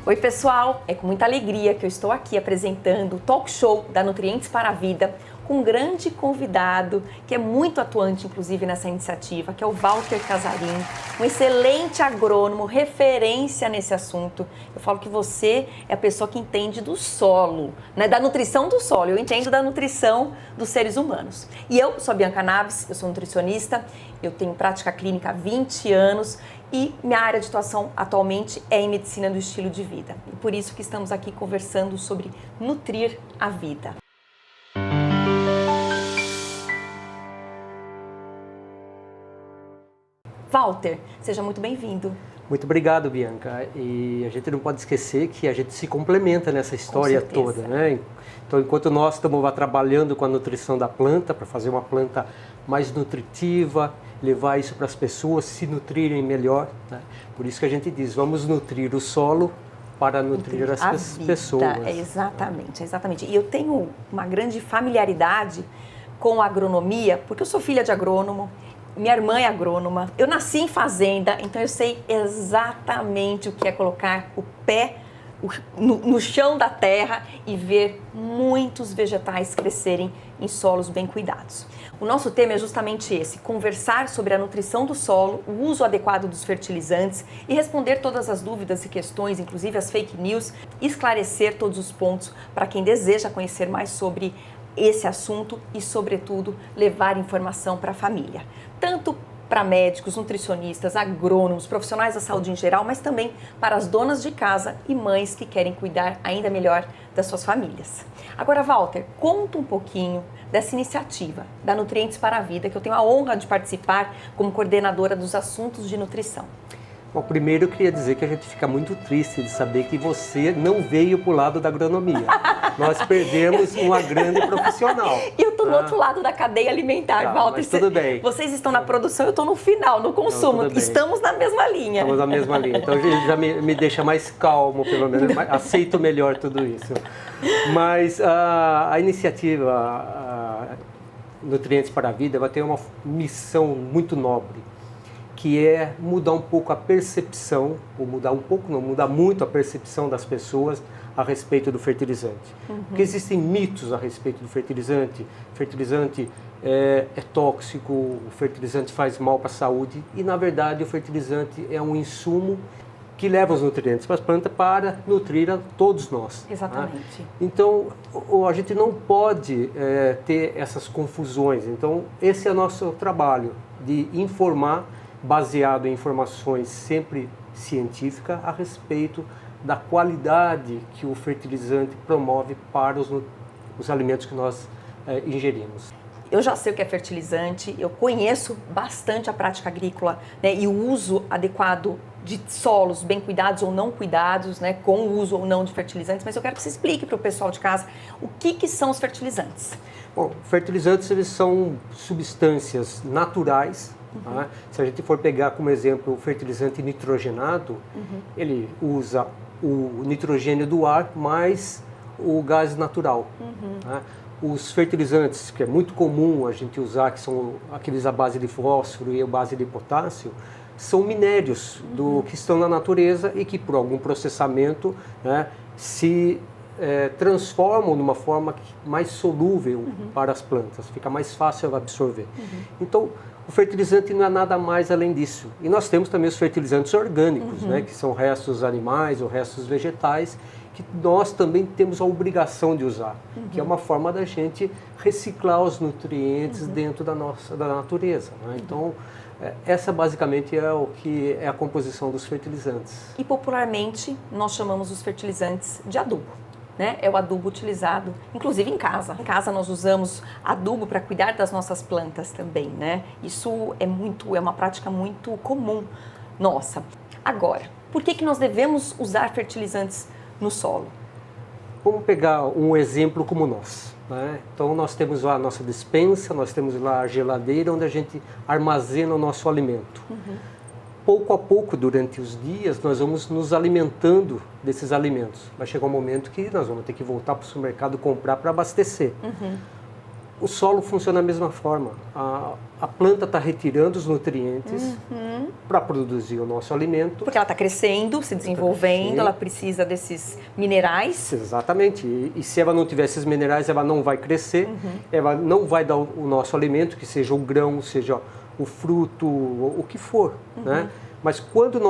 Oi pessoal, é com muita alegria que eu estou aqui apresentando o talk show da Nutrientes para a Vida com um grande convidado que é muito atuante inclusive nessa iniciativa, que é o Walter Casarim, um excelente agrônomo, referência nesse assunto. Eu falo que você é a pessoa que entende do solo, né? Da nutrição do solo, eu entendo da nutrição dos seres humanos. E eu sou a Bianca Naves, eu sou nutricionista, eu tenho prática clínica há 20 anos e minha área de atuação atualmente é em medicina do estilo de vida. E por isso que estamos aqui conversando sobre nutrir a vida. Walter, seja muito bem-vindo. Muito obrigado, Bianca. E a gente não pode esquecer que a gente se complementa nessa história toda, né? Então, enquanto nós estamos lá trabalhando com a nutrição da planta, para fazer uma planta mais nutritiva, levar isso para as pessoas se nutrirem melhor, né? Por isso que a gente diz, vamos nutrir o solo para nutrir as pessoas. Exatamente, exatamente. E eu tenho uma grande familiaridade com a agronomia, porque eu sou filha de agrônomo, minha irmã é agrônoma, eu nasci em fazenda, então eu sei exatamente o que é colocar o pé no chão da terra e ver muitos vegetais crescerem em solos bem cuidados. O nosso tema é justamente esse, conversar sobre a nutrição do solo, o uso adequado dos fertilizantes e responder todas as dúvidas e questões, inclusive as fake news, esclarecer todos os pontos para quem deseja conhecer mais sobre esse assunto e, sobretudo, levar informação para a família. Tanto para médicos, nutricionistas, agrônomos, profissionais da saúde em geral, mas também para as donas de casa e mães que querem cuidar ainda melhor das suas famílias. Agora, Walter, conta um pouquinho dessa iniciativa da Nutrientes para a Vida, que eu tenho a honra de participar como coordenadora dos assuntos de nutrição. Bom, primeiro eu queria dizer que a gente fica muito triste de saber que você não veio para o lado da agronomia. Nós perdemos uma grande profissional. E eu estou do outro lado da cadeia alimentar, Walter. Mas tudo bem. Vocês estão na produção, eu estou no final, no consumo. Estamos na mesma linha. Estamos na mesma linha. Então já me deixa mais calmo, pelo menos. Aceito melhor tudo isso. Mas a iniciativa Nutrientes para a Vida vai ter uma missão muito nobre, que é mudar um pouco a percepção, ou mudar um pouco não, mudar muito a percepção das pessoas a respeito do fertilizante. Porque existem mitos a respeito do fertilizante. O fertilizante é tóxico, o fertilizante faz mal para a saúde e, na verdade, o fertilizante é um insumo que leva os nutrientes para as plantas para nutrir a todos nós. Exatamente. Né? Então, a gente não pode ter essas confusões. Então, esse é o nosso trabalho, de informar baseado em informações sempre científicas a respeito da qualidade que o fertilizante promove para os alimentos que nós ingerimos. Eu já sei o que é fertilizante, eu conheço bastante a prática agrícola, né, e o uso adequado de solos bem cuidados ou não cuidados, né, com o uso ou não de fertilizantes, mas eu quero que você explique para o pessoal de casa o que são os fertilizantes. Bom, fertilizantes eles são substâncias naturais. Tá? Se a gente for pegar como exemplo o fertilizante nitrogenado, ele usa o nitrogênio do ar mais o gás natural. Tá? Os fertilizantes, que é muito comum a gente usar, que são aqueles à base de fósforo e à base de potássio, são minérios que estão na natureza e que por algum processamento, né, se transformam numa forma mais solúvel para as plantas, fica mais fácil absorver. Então, o fertilizante não é nada mais além disso. E nós temos também os fertilizantes orgânicos, né, que são restos animais ou restos vegetais, que nós também temos a obrigação de usar, que é uma forma da gente reciclar os nutrientes dentro da natureza. Né? Então, essa basicamente é o que é a composição dos fertilizantes. E popularmente nós chamamos os fertilizantes de adubo. Né? É o adubo utilizado, inclusive em casa. Em casa nós usamos adubo para cuidar das nossas plantas também, né? Isso é uma prática muito comum nossa. Agora, por que nós devemos usar fertilizantes no solo? Vamos pegar um exemplo como nós. Né? Então nós temos lá a nossa despensa, nós temos lá a geladeira onde a gente armazena o nosso alimento. Pouco a pouco, durante os dias, nós vamos nos alimentando desses alimentos. Vai chegar um momento que nós vamos ter que voltar para o supermercado comprar para abastecer. O solo funciona da mesma forma. A planta está retirando os nutrientes para produzir o nosso alimento. Porque ela está crescendo, se desenvolvendo, ela precisa desses minerais. Exatamente. E se ela não tiver esses minerais, ela não vai crescer, ela não vai dar o nosso alimento, que seja o grão, seja o fruto, o que for. Né? Mas quando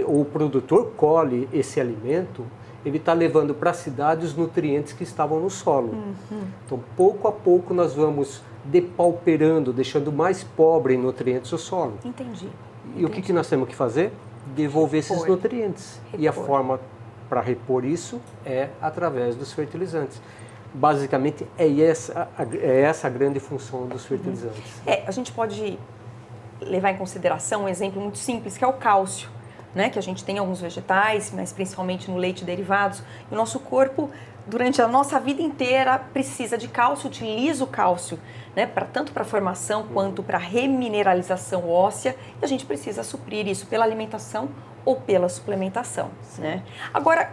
o produtor colhe esse alimento, ele está levando para a cidade os nutrientes que estavam no solo. Então, pouco a pouco, nós vamos depauperando, deixando mais pobre em nutrientes o solo. Entendi. E o que nós temos que fazer? Devolver esses nutrientes. Repor. E a forma para repor isso é através dos fertilizantes. Basicamente, é essa a grande função dos fertilizantes. A gente pode levar em consideração um exemplo muito simples, que é o cálcio. Né, que a gente tem em alguns vegetais, mas principalmente no leite e derivados. E o nosso corpo, durante a nossa vida inteira, precisa de cálcio, utiliza o cálcio, né, tanto para a formação quanto para a remineralização óssea. E a gente precisa suprir isso pela alimentação ou pela suplementação. Né? Agora,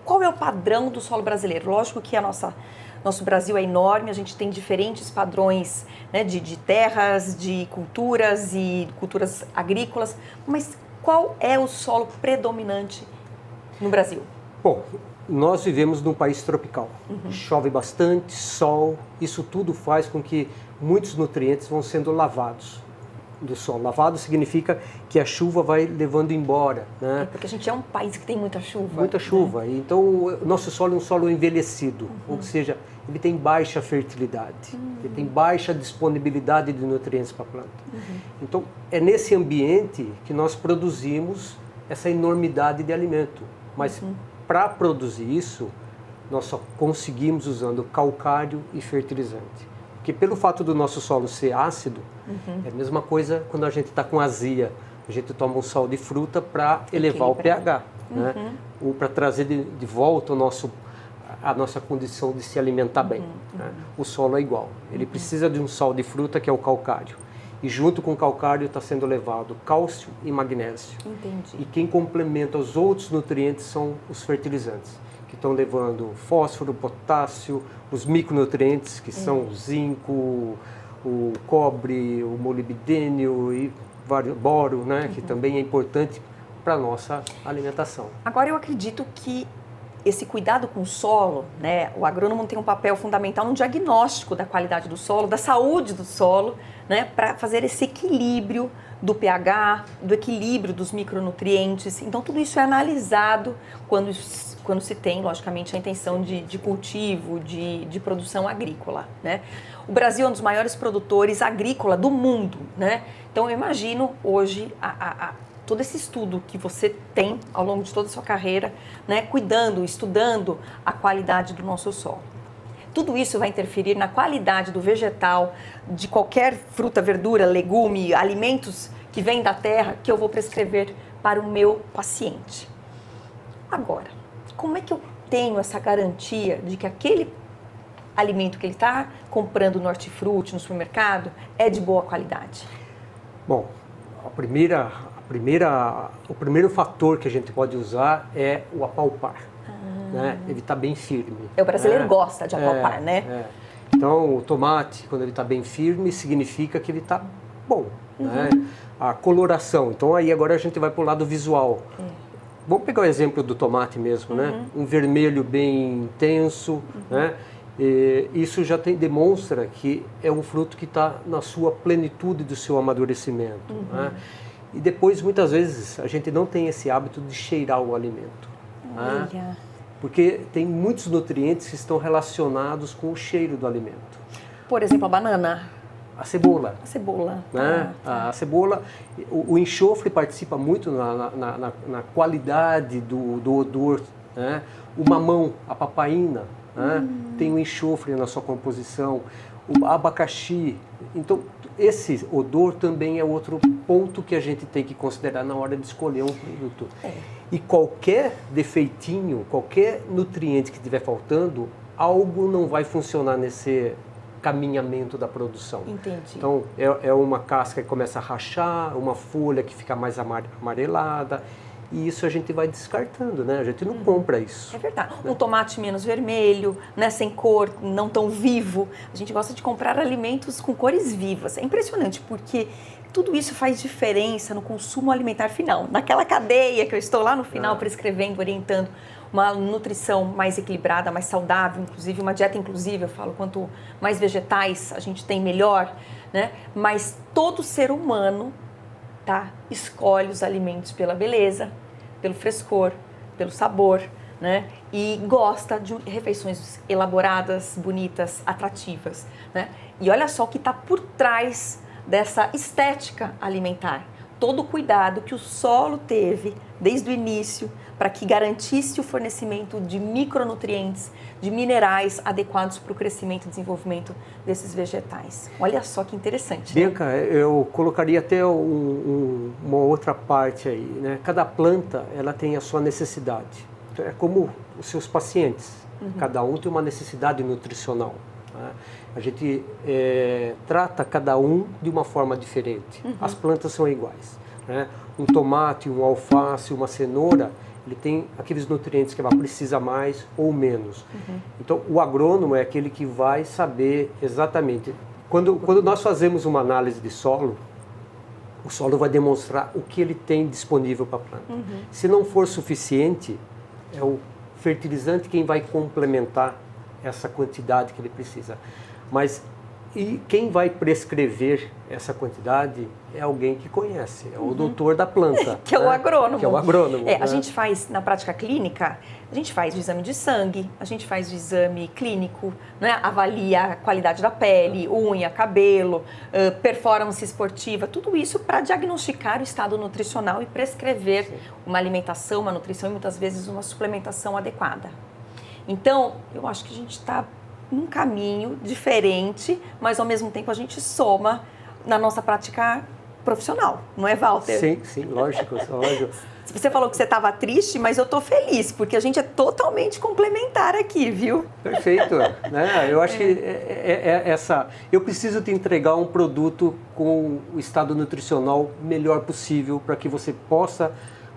qual é o padrão do solo brasileiro? Lógico que nosso Brasil é enorme, a gente tem diferentes padrões, né, de terras, de culturas e culturas agrícolas, mas qual é o solo predominante no Brasil? Bom, nós vivemos num país tropical. Chove bastante, sol, isso tudo faz com que muitos nutrientes vão sendo lavados do solo. Lavado significa que a chuva vai levando embora. Né? Porque a gente é um país que tem muita chuva. Muita chuva. Né? Então, o nosso solo é um solo envelhecido, ou seja, ele tem baixa fertilidade, ele tem baixa disponibilidade de nutrientes para a planta. Então, é nesse ambiente que nós produzimos essa enormidade de alimento. Mas, para produzir isso, nós só conseguimos usando calcário e fertilizante. Porque pelo fato do nosso solo ser ácido, é a mesma coisa quando a gente está com azia. A gente toma um sal de fruta para elevar o pH, né? Ou para trazer de volta a nossa condição de se alimentar bem. Né? O solo é igual. Ele precisa de um sal de fruta, que é o calcário. E junto com o calcário está sendo levado cálcio e magnésio. Entendi. E quem complementa os outros nutrientes são os fertilizantes, que estão levando fósforo, potássio, os micronutrientes, que são o zinco, o cobre, o molibdênio e boro, né, que também é importante para a nossa alimentação. Agora, eu acredito que esse cuidado com o solo, né, o agrônomo tem um papel fundamental no diagnóstico da qualidade do solo, da saúde do solo, né, para fazer esse equilíbrio do pH, do equilíbrio dos micronutrientes. Então, tudo isso é analisado quando se tem, logicamente, a intenção de cultivo, de produção agrícola. Né? O Brasil é um dos maiores produtores agrícola do mundo. Né? Então, eu imagino hoje todo esse estudo que você tem ao longo de toda a sua carreira, né, cuidando, estudando a qualidade do nosso solo. Tudo isso vai interferir na qualidade do vegetal, de qualquer fruta, verdura, legume, alimentos que vêm da terra que eu vou prescrever para o meu paciente. Agora, como é que eu tenho essa garantia de que aquele alimento que ele está comprando no hortifruti, no supermercado, é de boa qualidade? Bom, o primeiro fator que a gente pode usar é o apalpar. Né? Ele está bem firme. O brasileiro gosta de apalpar, né? Então, o tomate, quando ele está bem firme, significa que ele está bom. Né? A coloração. Então, aí agora a gente vai para o lado visual. Vamos pegar o exemplo do tomate mesmo, né? Um vermelho bem intenso, né? E isso já demonstra que é um fruto que está na sua plenitude do seu amadurecimento. Né? E depois, muitas vezes, a gente não tem esse hábito de cheirar o alimento. Né? Porque tem muitos nutrientes que estão relacionados com o cheiro do alimento. Por exemplo, a banana. A cebola. A cebola. Né? A cebola, o enxofre participa muito na qualidade do odor. Né? O mamão, a papaina, né? Tem o enxofre na sua composição. O abacaxi. Então, esse odor também é outro ponto que a gente tem que considerar na hora de escolher um produto. E qualquer defeitinho, qualquer nutriente que estiver faltando, algo não vai funcionar nesse caminhamento da produção. Entendi. Então, é uma casca que começa a rachar, uma folha que fica mais amarelada. e isso a gente vai descartando, né? A gente não compra isso. É verdade. Um tomate menos vermelho, né, sem cor, não tão vivo. A gente gosta de comprar alimentos com cores vivas. É impressionante, porque tudo isso faz diferença no consumo alimentar final. Naquela cadeia que eu estou lá no final prescrevendo, orientando uma nutrição mais equilibrada, mais saudável, inclusive uma dieta inclusiva, eu falo, quanto mais vegetais a gente tem, melhor, né? Mas todo ser humano, tá, escolhe os alimentos pela beleza, pelo frescor, pelo sabor, né? E gosta de refeições elaboradas, bonitas, atrativas, né? E olha só o que está por trás dessa estética alimentar. Todo o cuidado que o solo teve desde o início para que garantisse o fornecimento de micronutrientes, de minerais adequados para o crescimento e desenvolvimento desses vegetais. Olha só que interessante. Bianca, eu colocaria até uma outra parte aí, né? Cada planta, ela tem a sua necessidade. Então, é como os seus pacientes. Cada um tem uma necessidade nutricional, né? A gente trata cada um de uma forma diferente. As plantas são iguais, né? Um tomate, um alface, uma cenoura, ele tem aqueles nutrientes que ela precisa mais ou menos. Então, o agrônomo é aquele que vai saber exatamente. Quando nós fazemos uma análise de solo, o solo vai demonstrar o que ele tem disponível para a planta. Se não for suficiente, é o fertilizante quem vai complementar essa quantidade que ele precisa. Mas e quem vai prescrever essa quantidade é alguém que conhece, é o doutor da planta. Que é o agrônomo. Que é o agrônomo. A gente faz, na prática clínica, a gente faz o exame de sangue, a gente faz o exame clínico, né? Avalia a qualidade da pele, unha, cabelo, performance esportiva, tudo isso para diagnosticar o estado nutricional e prescrever uma alimentação, uma nutrição e muitas vezes uma suplementação adequada. Então, eu acho que a gente está num caminho diferente, mas ao mesmo tempo a gente soma na nossa prática profissional, não é, Walter? Sim, lógico. Você falou que você estava triste, mas eu estou feliz, porque a gente é totalmente complementar aqui, viu? Perfeito, né? Eu acho que eu preciso te entregar um produto com o estado nutricional melhor possível para que você possa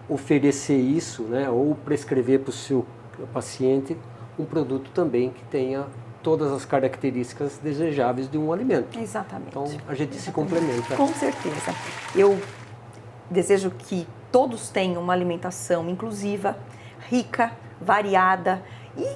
oferecer isso, né? Ou prescrever para o seu paciente um produto também que tenha todas as características desejáveis de um alimento. Exatamente. Então, a gente se complementa. Com certeza. Eu desejo que todos tenham uma alimentação inclusiva, rica, variada e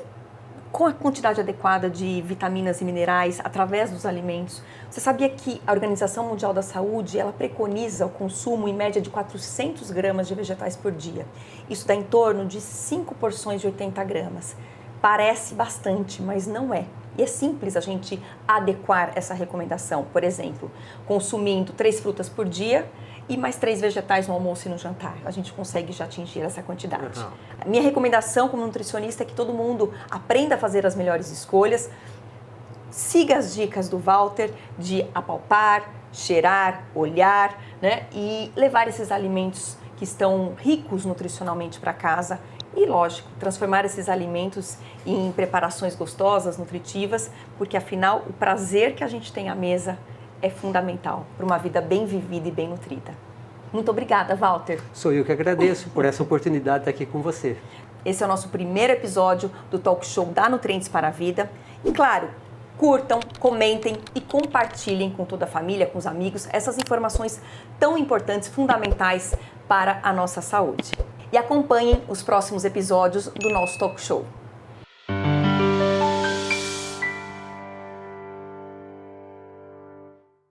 com a quantidade adequada de vitaminas e minerais através dos alimentos. Você sabia que a Organização Mundial da Saúde, ela preconiza o consumo em média de 400 gramas de vegetais por dia. Isso dá em torno de 5 porções de 80 gramas. Parece bastante, mas não é. E é simples a gente adequar essa recomendação. Por exemplo, consumindo 3 frutas por dia e mais 3 vegetais no almoço e no jantar. A gente consegue já atingir essa quantidade. A minha recomendação como nutricionista é que todo mundo aprenda a fazer as melhores escolhas, siga as dicas do Walter de apalpar, cheirar, olhar, né? E levar esses alimentos que estão ricos nutricionalmente para casa. E, lógico, transformar esses alimentos em preparações gostosas, nutritivas, porque, afinal, o prazer que a gente tem à mesa é fundamental para uma vida bem vivida e bem nutrida. Muito obrigada, Walter. Sou eu que agradeço por essa oportunidade de estar aqui com você. Esse é o nosso primeiro episódio do Talk Show da Nutrientes para a Vida. E, claro, curtam, comentem e compartilhem com toda a família, com os amigos, essas informações tão importantes, fundamentais para a nossa saúde. E acompanhem os próximos episódios do nosso Talk Show.